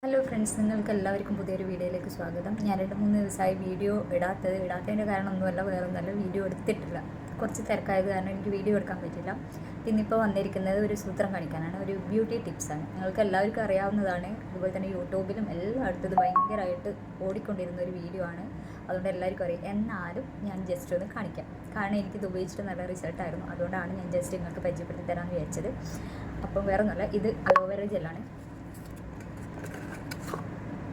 Hello friends, നിങ്ങൾക്ക് എല്ലാവർക്കും പുതിയൊരു വീഡിയോയിലേക്ക് സ്വാഗതം. ഞാൻ 2-3 ദിവസമായി വീഡിയോ ഇടാത്തതിൻ്റെ കാരണമൊന്നുമല്ല, വേറൊന്നുമല്ല, വീഡിയോ എടുത്തിട്ടില്ല. കുറച്ച് തിരക്കായത് കാരണം എനിക്ക് വീഡിയോ എടുക്കാൻ പറ്റില്ല. ഇന്നിപ്പോൾ വന്നിരിക്കുന്നത് ഒരു സൂത്രം കാണിക്കാനാണ്, ഒരു ബ്യൂട്ടി ടിപ്സാണ്. നിങ്ങൾക്ക് എല്ലാവർക്കും അറിയാവുന്നതാണ്. അതുപോലെ തന്നെ യൂട്യൂബിലും എല്ലായിടത്തും ഇത് ഭയങ്കരമായിട്ട് ഓടിക്കൊണ്ടിരുന്ന ഒരു വീഡിയോ ആണ്. അതുകൊണ്ട് എല്ലാവർക്കും അറിയാം. എന്നാലും ഞാൻ ജസ്റ്റ് ഒന്ന് കാണിക്കാം. കാരണം എനിക്കിത് ഉപയോഗിച്ചിട്ട് നല്ല റിസൾട്ടായിരുന്നു. അതുകൊണ്ടാണ് ഞാൻ ജസ്റ്റ് നിങ്ങൾക്ക് പരിചയപ്പെടുത്തി തരാമെന്ന് വിചാരിച്ചത്. അപ്പം വേറെ ഒന്നുമല്ല, ഇത് അലോവേറ ജെല്ലാണ്.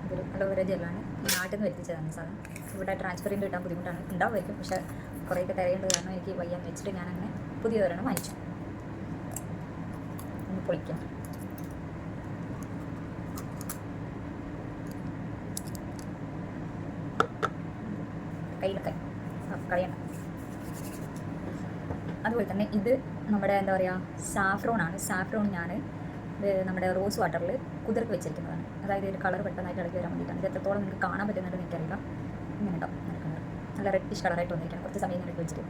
ഇതൊരു അലോവേറ ജെല്ലാണ്. നാട്ടിൽ നിന്ന് എത്തിച്ചതാണ് സാധനം. ഇവിടെ ട്രാൻസ്ഫറിൻ്റെ കിട്ടാൻ ബുദ്ധിമുട്ടാണ്, ഉണ്ടാവുമായിരിക്കും. പക്ഷേ കുറേയൊക്കെ തിരയേണ്ടത് കാരണം എനിക്ക് വയ്യാന്ന് വെച്ചിട്ട് ഞാനങ്ങനെ പുതിയതൊരെണ്ണം വാങ്ങിച്ചു. ഒന്ന് പൊളിക്കാം. കയ്യിലൊക്കെ കളയണ്ട. അതുപോലെ തന്നെ ഇത് നമ്മുടെ എന്താ പറയുക, സാഫ്രോണാണ്. സാഫ്രോൺ ഞാൻ നമ്മുടെ റോസ് വാട്ടറിൽ കുതിർക്ക് വെച്ചിരിക്കുന്നതാണ്. അതായത് ഒരു കളർ പെട്ടെന്നായിട്ട് ഇളകി വരാൻ വേണ്ടിയിട്ടാണ്. ഇത് എത്രത്തോളം നിങ്ങൾക്ക് കാണാൻ പറ്റുന്നുണ്ടെന്ന് എനിക്കറിയില്ല. ഇങ്ങനെ ഉണ്ടാവും നല്ല കളർ, നല്ല റെഡിഷ് കളറായിട്ട് വന്നിരിക്കണം. കുറച്ച് സമയം ഞാൻ വെച്ചിട്ട്.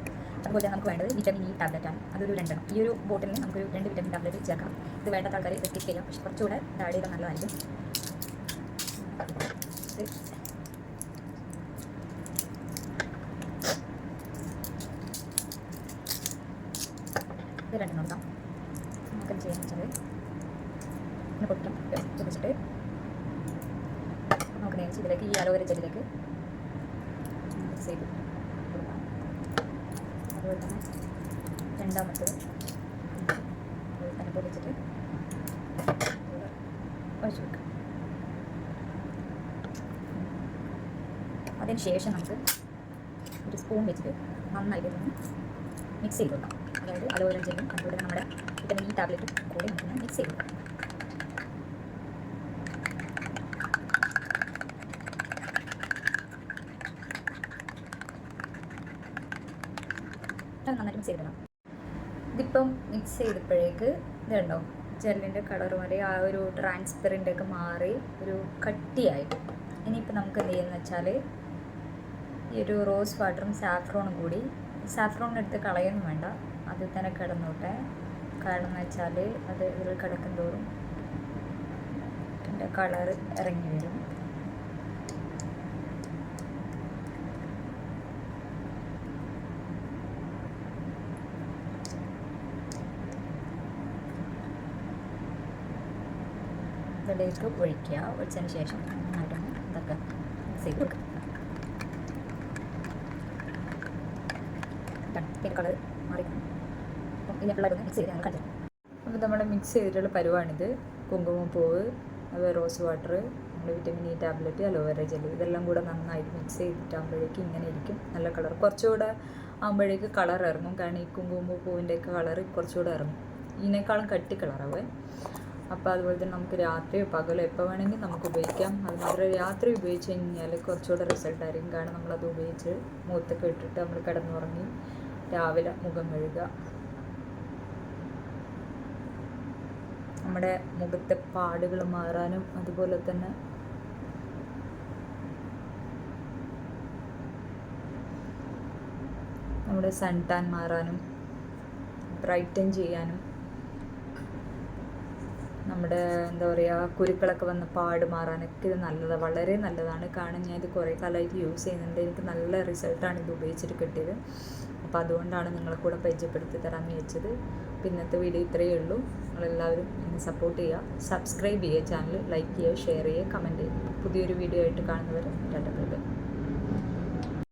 അതുപോലെ തന്നെ നമുക്ക് വേണ്ടത് വിറ്റമിൻ ഇ ടാബ്ലറ്റാണ്. അതൊരു 2 എണ്ണം. ഈ ഒരു ബോട്ടിലിന് നമുക്കൊരു 2 വിറ്റമിൻ ടാബ്ലറ്റ് ചേർക്കാം. ഇത് വേണ്ട ആൾക്കാർ ഇത് സ്കിപ്പ് ചെയ്യാം, പക്ഷേ കുറച്ചുകൂടെ ആഡ് ചെയ്താൽ നല്ലതായിരിക്കും. ഇത് 2 നോക്കാം. നമുക്ക് ചെയ്യാന്ന് വെച്ചാൽ ഇങ്ങനെ പൊട്ടിക്കാം. പൊട്ടിച്ചിട്ട് നമുക്ക് നേരിച്ച് ഇതിലേക്ക് ഈ അലോവേറ ജെല്ലിലേക്ക് മിക്സ് ചെയ്ത് കൊടുക്കാം. അതുപോലെ തന്നെ രണ്ടാമത്തത് അതുപോലെ തന്നെ പൊടിച്ചിട്ട് ഒഴിച്ചു വെക്കാം. അതിന് ശേഷം നമുക്ക് ഒരു സ്പൂൺ വെച്ചിട്ട് നന്നായിട്ട് ഒന്ന് മിക്സ് ചെയ്ത് കൊടുക്കാം. അതായത് അലോവേറ ജെല്ലും അതുപോലെ നമ്മുടെ വിറ്റമിൻ ഇ ടാബ്ലറ്റും കൂടി നമുക്ക് മിക്സ് ചെയ്ത് കൊടുക്കാം. നന്നായിട്ട് മിക്സ് ചെയ്തിടണം. ഇതിപ്പം മിക്സ് ചെയ്തപ്പോഴേക്ക് ഇതുണ്ടോ, ജെല്ലിൻ്റെ കളർ വരെ ആ ഒരു ട്രാൻസ്പെറൻ്റ് ഒക്കെ മാറി ഒരു കട്ടിയായിട്ട്. ഇനിയിപ്പോൾ നമുക്ക് എന്ത് ചെയ്യുന്നത് വെച്ചാൽ ഈ ഒരു റോസ് വാട്ടറും സാഫ്രോണും കൂടി, സാഫ്രോണിനെടുത്ത് കളയൊന്നും വേണ്ട, അതിൽ തന്നെ കിടന്നോട്ടെ. കാരണം എന്ന് വെച്ചാൽ അത് ഇതിൽ കിടക്കും തോറും അതിൻ്റെ കളർ ഇറങ്ങി വരും. ഇതിലേക്ക് ഒഴിക്കുക. ഒഴിച്ചതിന് ശേഷം നന്നായിട്ടൊന്ന് ഇതൊക്കെ മിക്സ് ചെയ്ത് കൊടുക്കുക. കളർ മാറി. അപ്പം ഇതിനെക്കുള്ളതൊന്ന് മിക്സ് ചെയ്ത് ഞങ്ങൾ കണ്ടു. അപ്പോൾ നമ്മൾ മിക്സ് ചെയ്തിട്ടുള്ള പരുവാണിത്. കുങ്കുമപ്പൂവ്, അതുപോലെ റോസ് വാട്ടർ, നമ്മുടെ vitamin E tablet, aloe vera gel, ഇതെല്ലാം കൂടെ നന്നായിട്ട് മിക്സ് ചെയ്തിട്ടാകുമ്പോഴേക്കും ഇങ്ങനെ ഇരിക്കും. നല്ല കളർ കുറച്ചുകൂടെ ആകുമ്പോഴേക്ക് കളർ ഇറങ്ങും. കാരണം ഈ കുങ്കുമപ്പൂവിൻ്റെയൊക്കെ കളർ കുറച്ചുകൂടെ ഇറങ്ങും. ഇതിനേക്കാളും കട്ടി കളറാവേ. അപ്പോൾ അതുപോലെ തന്നെ നമുക്ക് രാത്രിയോ പകലോ എപ്പോൾ വേണമെങ്കിൽ നമുക്ക് ഉപയോഗിക്കാം. അത് മാത്രമേ രാത്രി ഉപയോഗിച്ച് കഴിഞ്ഞാൽ കുറച്ചുകൂടെ റിസൾട്ടായിരിക്കും. കാരണം നമ്മളത് ഉപയോഗിച്ച് മുഖത്തൊക്കെ ഇട്ടിട്ട് നമ്മൾ കിടന്നുറങ്ങി രാവിലെ മുഖം കഴുകുക. നമ്മുടെ മുഖത്തെ പാടുകൾ മാറാനും അതുപോലെ തന്നെ നമ്മുടെ സൺ ടാൻ മാറാനും ബ്രൈറ്റൻ ചെയ്യാനും നമ്മുടെ എന്താ പറയുക കുരുക്കളൊക്കെ വന്ന പാട് മാറാനൊക്കെ ഇത് നല്ലതാണ്, വളരെ നല്ലതാണ്. കാരണം ഞാൻ ഇത് കുറേ കാലമായിട്ട് യൂസ് ചെയ്യുന്നുണ്ട്. എനിക്ക് നല്ല റിസൾട്ടാണ് ഇത് ഉപയോഗിച്ചിട്ട് കിട്ടിയത്. അപ്പോൾ അതുകൊണ്ടാണ് നിങ്ങളെ കൂടെ പരിചയപ്പെടുത്തി തരാമെന്ന് വെച്ചത്. ഇന്നത്തെ വീഡിയോ ഇത്രയേ ഉള്ളൂ. നിങ്ങളെല്ലാവരും എന്നെ സപ്പോർട്ട് ചെയ്യുക, സബ്സ്ക്രൈബ് ചെയ്യുക, ചാനൽ ലൈക്ക് ചെയ്യുക, ഷെയർ ചെയ്യുക, കമൻറ്റ് ചെയ്യുക. പുതിയൊരു വീഡിയോ ആയിട്ട് കാണുന്നവരെ ടാറ്റ ബൈ ബൈ.